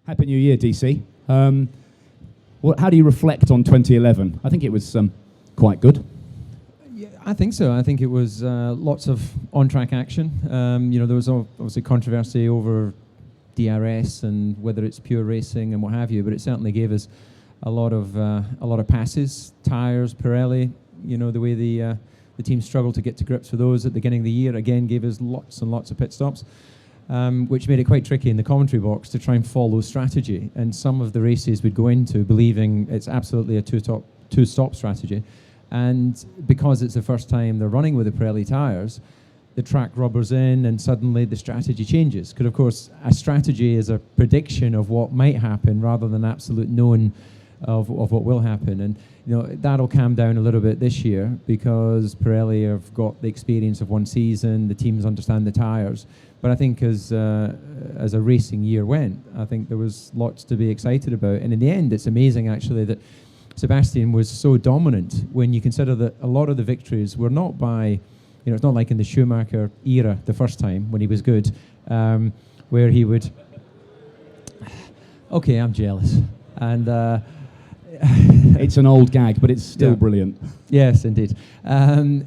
Happy New Year, DC. How do you reflect on 2011? I think it was quite good. Yeah, I think so. I think it was lots of on-track action. There was obviously controversy over DRS and whether it's pure racing and what have you, but it certainly gave us a lot of passes, tyres, Pirelli. The way the team struggled to get to grips with those at the beginning of the year again gave us lots and lots of pit stops. Which made it quite tricky in the commentary box to try and follow strategy. And some of the races we'd go into believing it's absolutely a two-stop strategy. And because it's the first time they're running with the Pirelli tyres, the track rubbers in and suddenly the strategy changes. Because, of course, a strategy is a prediction of what might happen rather than absolute known of what will happen. And that'll calm down a little bit this year because Pirelli have got the experience of one season, the teams understand the tyres. But I think as a racing year went, I think there was lots to be excited about. And in the end, it's amazing actually that Sebastian was so dominant when you consider that a lot of the victories were not by, it's not like in the Schumacher era the first time when he was good, where he would, okay, I'm jealous. And it's an old gag, but it's still brilliant. Yes, indeed. So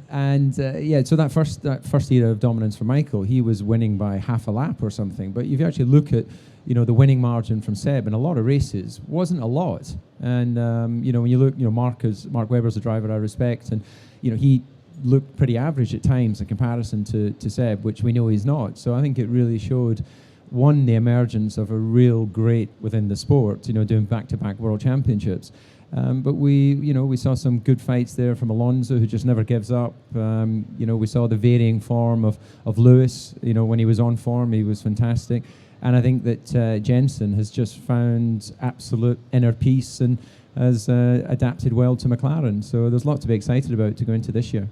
that first era of dominance for Michael, he was winning by half a lap or something. But if you actually look at, the winning margin from Seb in a lot of races, wasn't a lot. And when you look, Mark Webber's a driver I respect, and he looked pretty average at times in comparison to Seb, which we know he's not. So I think it really showed. One, the emergence of a real great within the sport, doing back-to-back world championships. But we saw some good fights there from Alonso, who just never gives up. We saw the varying form of Lewis. When he was on form, he was fantastic. And I think that Jensen has just found absolute inner peace and has adapted well to McLaren. So there's a lot to be excited about to go into this year.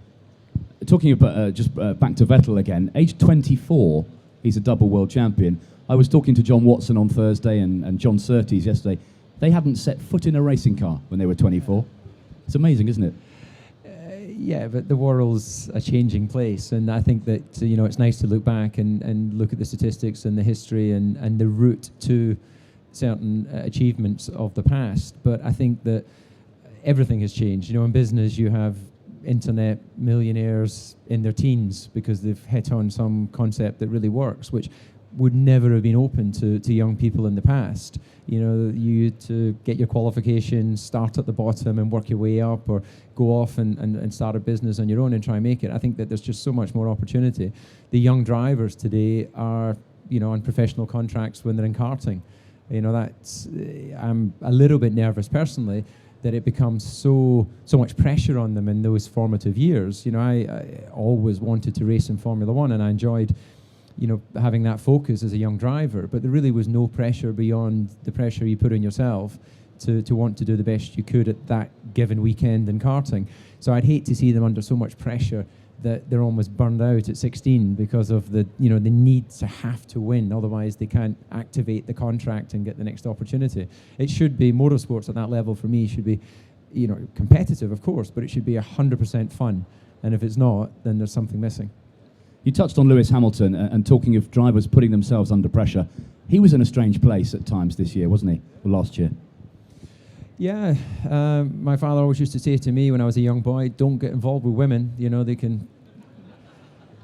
Talking about back to Vettel again, age 24. He's a double world champion. I was talking to John Watson on Thursday and John Surtees yesterday. They hadn't set foot in a racing car when they were 24. It's amazing, isn't it? Yeah, but the world's a changing place, and I think that it's nice to look back and look at the statistics and the history and the route to certain achievements of the past. But I think that everything has changed. In business you have internet millionaires in their teens because they've hit on some concept that really works, which would never have been open to young people in the past. You to get your qualifications, start at the bottom and work your way up, or go off and start a business on your own and try and make it. I think that there's just so much more opportunity. The young drivers today are, on professional contracts when they're in karting. I'm a little bit nervous personally that it becomes so much pressure on them in those formative years. I always wanted to race in Formula One, and I enjoyed having that focus as a young driver, but there really was no pressure beyond the pressure you put on yourself to want to do the best you could at that given weekend in karting. So I'd hate to see them under so much pressure that they're almost burned out at 16 because of the the need to have to win, otherwise they can't activate the contract and get the next opportunity. It should be, motorsports at that level for me should be competitive, of course, but it should be 100% fun, and if it's not, then there's something missing. You touched on Lewis Hamilton and talking of drivers putting themselves under pressure. He was in a strange place at times this year, wasn't he? Or last year? Yeah. My father always used to say to me when I was a young boy, don't get involved with women. They can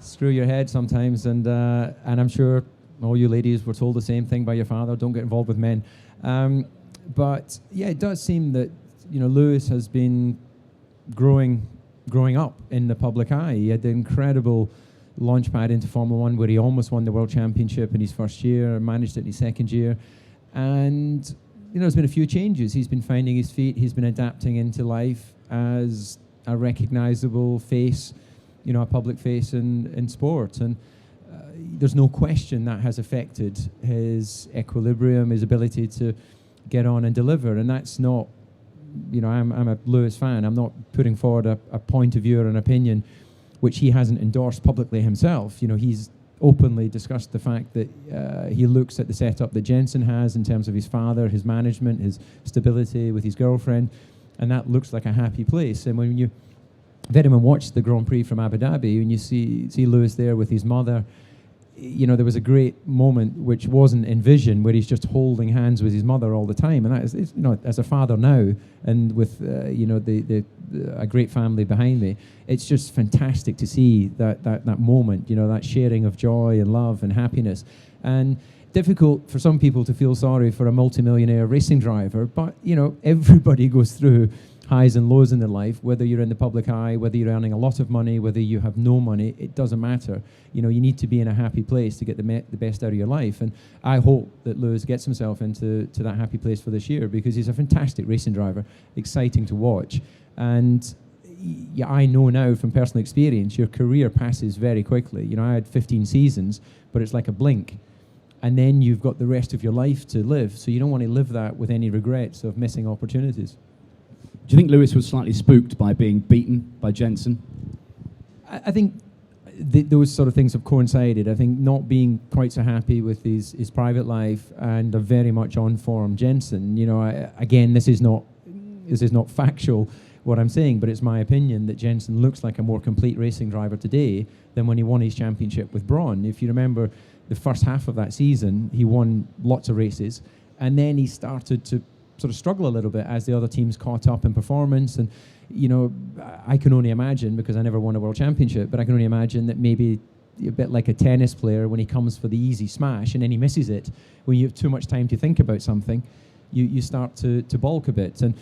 screw your head sometimes. And I'm sure all you ladies were told the same thing by your father, don't get involved with men. But yeah, it does seem that, Lewis has been growing up in the public eye. He had the incredible launchpad into Formula One where he almost won the World Championship in his first year, managed it in his second year. And, there's been a few changes. He's been finding his feet. He's been adapting into life as a recognizable face, a public face in sport. And there's no question that has affected his equilibrium, his ability to get on and deliver. And that's not, I'm a Lewis fan. I'm not putting forward a point of view or an opinion which he hasn't endorsed publicly himself. He's openly discussed the fact that he looks at the setup that Jensen has in terms of his father, his management, his stability with his girlfriend, and that looks like a happy place. And when you Vetterman watched the Grand Prix from Abu Dhabi and you see Lewis there with his mother, there was a great moment which wasn't envisioned where he's just holding hands with his mother all the time, and that is, as a father now, and with a great family behind me, it's just fantastic to see that moment, that sharing of joy and love and happiness. And difficult for some people to feel sorry for a multimillionaire racing driver, but everybody goes through highs and lows in their life, whether you're in the public eye, whether you're earning a lot of money, whether you have no money, it doesn't matter. You need to be in a happy place to get the best out of your life. And I hope that Lewis gets himself into that happy place for this year, because he's a fantastic racing driver, exciting to watch. And I know now from personal experience, your career passes very quickly. I had 15 seasons, but it's like a blink. And then you've got the rest of your life to live, so you don't want to live that with any regrets of missing opportunities. Do you think Lewis was slightly spooked by being beaten by Jensen? I think those sort of things have coincided. I think not being quite so happy with his private life and a very much on form Jensen. Again, this is not factual what I'm saying, but it's my opinion that Jensen looks like a more complete racing driver today than when he won his championship with Braun. If you remember the first half of that season, he won lots of races, and then he started to sort of struggle a little bit as the other teams caught up in performance. And I can only imagine, because I never won a world championship, but I can only imagine that maybe a bit like a tennis player, when he comes for the easy smash and then he misses it, when you have too much time to think about something, you start to balk a bit. And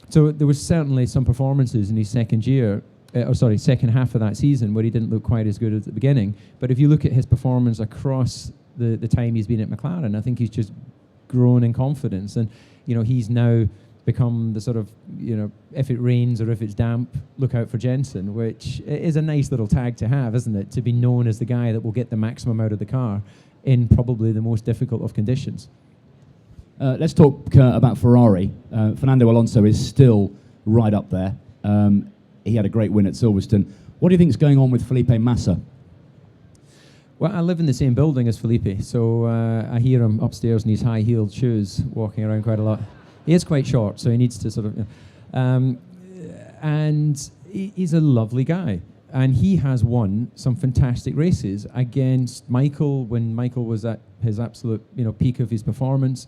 so there was certainly some performances in his second half of that season where he didn't look quite as good at the beginning. But if you look at his performance across the time he's been at McLaren, I think he's just grown in confidence. And he's now become the sort of, if it rains or if it's damp, look out for Jensen, which is a nice little tag to have, isn't it? To be known as the guy that will get the maximum out of the car in probably the most difficult of conditions. Let's talk about Ferrari. Fernando Alonso is still right up there. He had a great win at Silverstone. What do you think is going on with Felipe Massa? Well, I live in the same building as Felipe, so I hear him upstairs in his high-heeled shoes walking around quite a lot. He is quite short, so he needs to sort of... and he's a lovely guy. And he has won some fantastic races against Michael when Michael was at his absolute peak of his performance.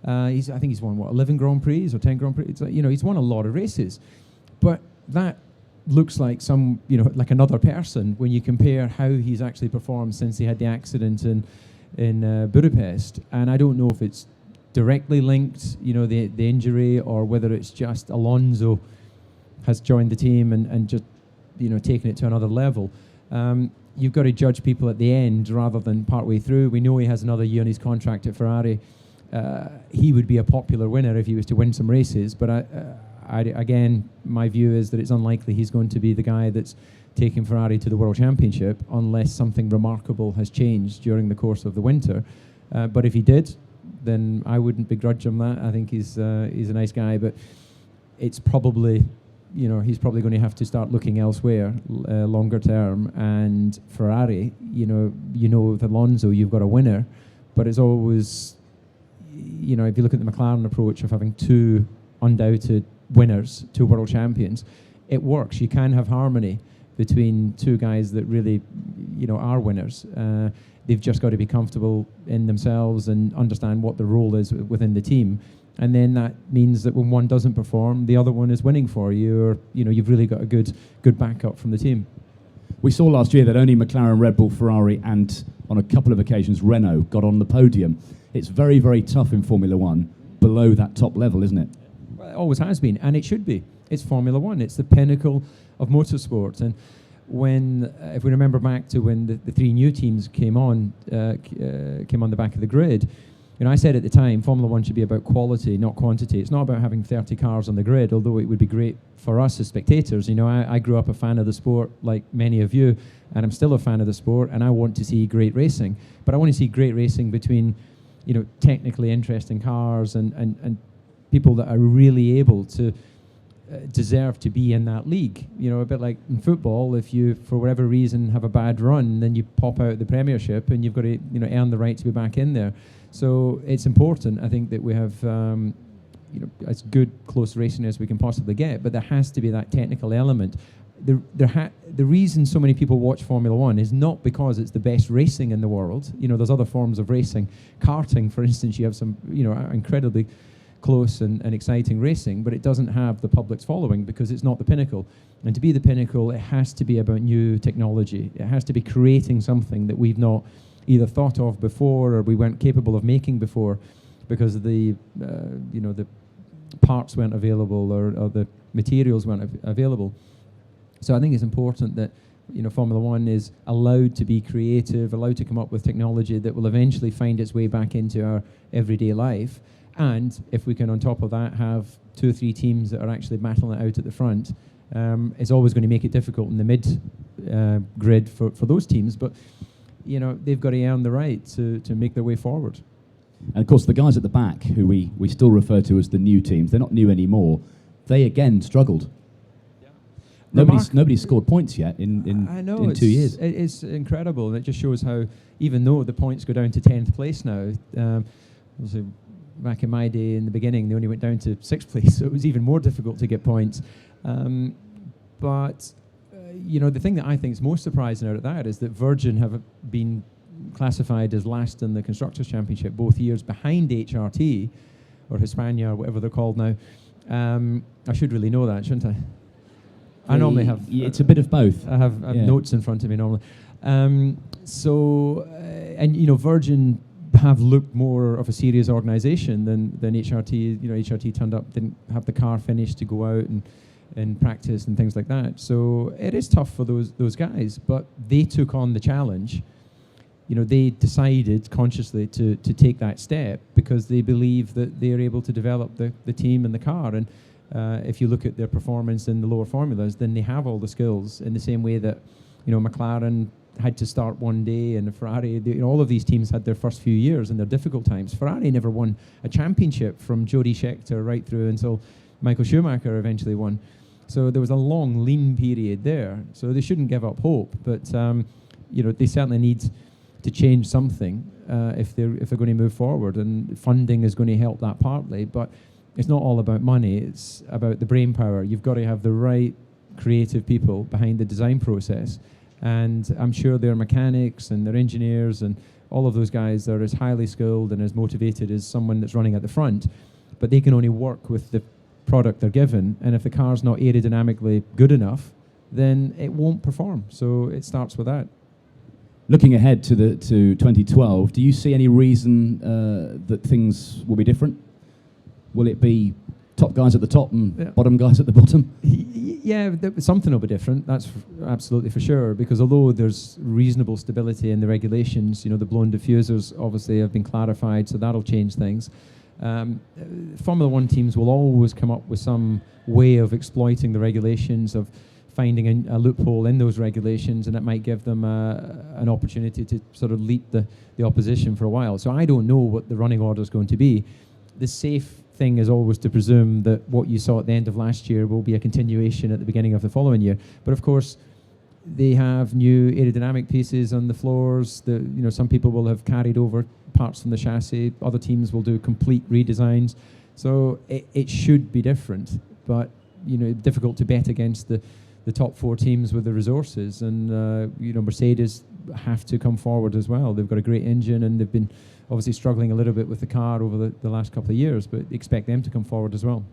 I think he's won, 11 Grand Prix or 10 Grand Prix? It's like, he's won a lot of races. But that looks like like another person when you compare how he's actually performed since he had the accident in Budapest. And I don't know if it's directly linked, the injury, or whether it's just Alonso has joined the team and just, taken it to another level. You've got to judge people at the end rather than partway through. We know he has another year on his contract at Ferrari. He would be a popular winner if he was to win some races, but again, my view is that it's unlikely he's going to be the guy that's taking Ferrari to the World Championship unless something remarkable has changed during the course of the winter. But if he did, then I wouldn't begrudge him that. I think he's a nice guy, but it's probably, he's probably going to have to start looking elsewhere longer term. And Ferrari, with Alonso, you've got a winner, but it's always, if you look at the McLaren approach of having two undoubted winners, two world champions, it works. You can have harmony between two guys that really, are winners. They've just got to be comfortable in themselves and understand what the role is within the team. And then that means that when one doesn't perform, the other one is winning for you, or you've really got a good backup from the team. We saw last year that only McLaren, Red Bull, Ferrari, and on a couple of occasions Renault got on the podium. It's very, very tough in Formula One below that top level, isn't it? Well, it always has been, and it should be. It's Formula One. It's the pinnacle of motorsport. And when, if we remember back to when the three new teams came on the back of the grid, I said at the time, Formula One should be about quality, not quantity. It's not about having 30 cars on the grid, although it would be great for us as spectators. I grew up a fan of the sport, like many of you, and I'm still a fan of the sport, and I want to see great racing. But I want to see great racing between, technically interesting cars and people that are really able to deserve to be in that league. A bit like in football, if you, for whatever reason, have a bad run, then you pop out the Premiership and you've got to, earn the right to be back in there. So it's important, I think, that we have, as good close racing as we can possibly get, but there has to be that technical element the reason so many people watch Formula One is not because it's the best racing in the world. You know, there's other forms of racing. Karting, for instance, you have some, you know, incredibly close and exciting racing, but it doesn't have the public's following because it's not the pinnacle. And to be the pinnacle, it has to be about new technology. It has to be creating something that we've not either thought of before or we weren't capable of making before because the parts weren't available or the materials weren't available. So I think it's important that, you know, Formula One is allowed to be creative, allowed to come up with technology that will eventually find its way back into our everyday life. And if we can, on top of that, have 2 or 3 teams that are actually battling it out at the front, it's always going to make it difficult in the mid grid for those teams. But, you know, they've got to earn the right to make their way forward. And of course, the guys at the back, who we still refer to as the new teams, they're not new anymore. They again struggled. Nobody's scored points yet in 2 years. It's incredible, and it just shows how, even though the points go down to 10th place now, obviously back in my day in the beginning, they only went down to 6th place, so it was even more difficult to get points. But you know, the thing that I think is most surprising out of that is that Virgin have been classified as last in the Constructors' Championship both years behind HRT, or Hispania, or whatever they're called now. I should really know that, shouldn't I? I normally have... It's a bit of both. I have notes in front of me normally. And, you know, Virgin have looked more of a serious organisation than HRT. You know, HRT turned up, didn't have the car finished to go out and practice and things like that. So it is tough for those guys, but they took on the challenge. You know, they decided consciously to take that step because they believe that they're able to develop the team and the car. And if you look at their performance in the lower formulas, then they have all the skills in the same way that, you know, McLaren had to start one day, and Ferrari, you know, all of these teams had their first few years and their difficult times. Ferrari never won a championship from Jody Scheckter right through until Michael Schumacher eventually won. So there was a long lean period there. So they shouldn't give up hope, but you know, they certainly need to change something if they're going to move forward, and funding is going to help that partly. But it's not all about money, it's about the brain power. You've got to have the right creative people behind the design process. And I'm sure their mechanics and their engineers and all of those guys are as highly skilled and as motivated as someone that's running at the front. But they can only work with the product they're given. And if the car's not aerodynamically good enough, then it won't perform. So it starts with that. Looking ahead to 2012, do you see any reason that things will be different? Will it be top guys at the top and bottom guys at the bottom? Yeah, something will be different, that's absolutely for sure, because although there's reasonable stability in the regulations, you know, the blown diffusers obviously have been clarified, so that'll change things. Formula One teams will always come up with some way of exploiting the regulations, of finding a loophole in those regulations, and it might give them an opportunity to sort of leap the opposition for a while. So I don't know what the running order is going to be. The safe thing is always to presume that what you saw at the end of last year will be a continuation at the beginning of the following year. But of course, they have new aerodynamic pieces on the floors. You know, some people will have carried over parts from the chassis. Other teams will do complete redesigns. So it should be different. But, you know, difficult to bet against the top 4 teams with the resources. And, you know, Mercedes have to come forward as well. They've got a great engine, and they've been obviously struggling a little bit with the car over the last couple of years, but expect them to come forward as well.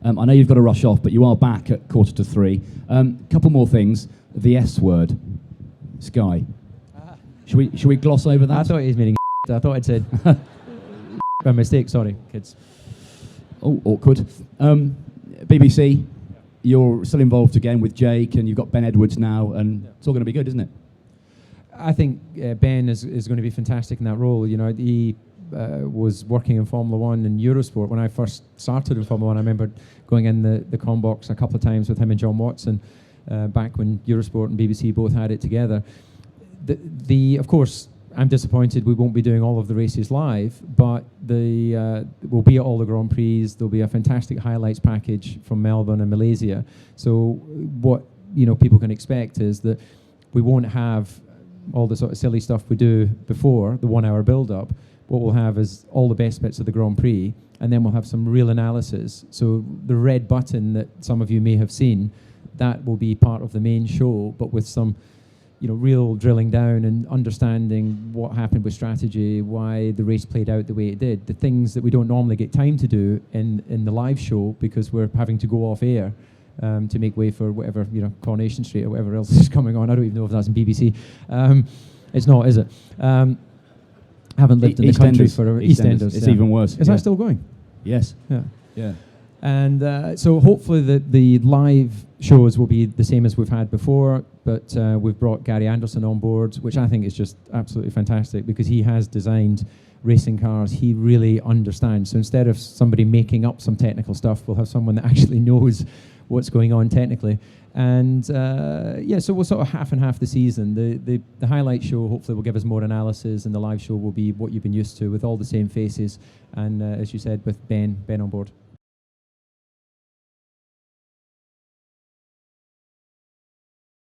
I know you've got to rush off, but you are back at 2:45. Couple more things. The S word, Sky. Should we gloss over that? I thought he was meaning I thought I'd said by mistake, sorry, kids. Oh, awkward. BBC, you're still involved again with Jake, and you've got Ben Edwards now, and it's all going to be good, isn't it? I think Ben is going to be fantastic in that role. You know, he was working in Formula One and Eurosport. When I first started in Formula One, I remember going in the comm box a couple of times with him and John Watson, back when Eurosport and BBC both had it together. Of course, I'm disappointed we won't be doing all of the races live, but we'll be at all the Grand Prix. There'll be a fantastic highlights package from Melbourne and Malaysia. So what, you know, people can expect is that we won't have all the sort of silly stuff we do before, the 1 hour build-up. What we'll have is all the best bits of the Grand Prix, and then we'll have some real analysis. So the red button that some of you may have seen, that will be part of the main show, but with some, real drilling down and understanding what happened with strategy, why the race played out the way it did, the things that we don't normally get time to do in the live show because we're having to go off air to make way for whatever, Coronation Street or whatever else is coming on. I don't even know if that's in BBC. It's not, is it? Haven't lived in the country for EastEnders. It's even worse. Is that still going? Yes. Yeah. And so hopefully the live shows will be the same as we've had before, but we've brought Gary Anderson on board, which I think is just absolutely fantastic because he has designed racing cars. He really understands. So instead of somebody making up some technical stuff, we'll have someone that actually knows what's going on technically. And so we'll sort of half and half the season. The highlight show hopefully will give us more analysis, and the live show will be what you've been used to with all the same faces. And as you said, with Ben on board.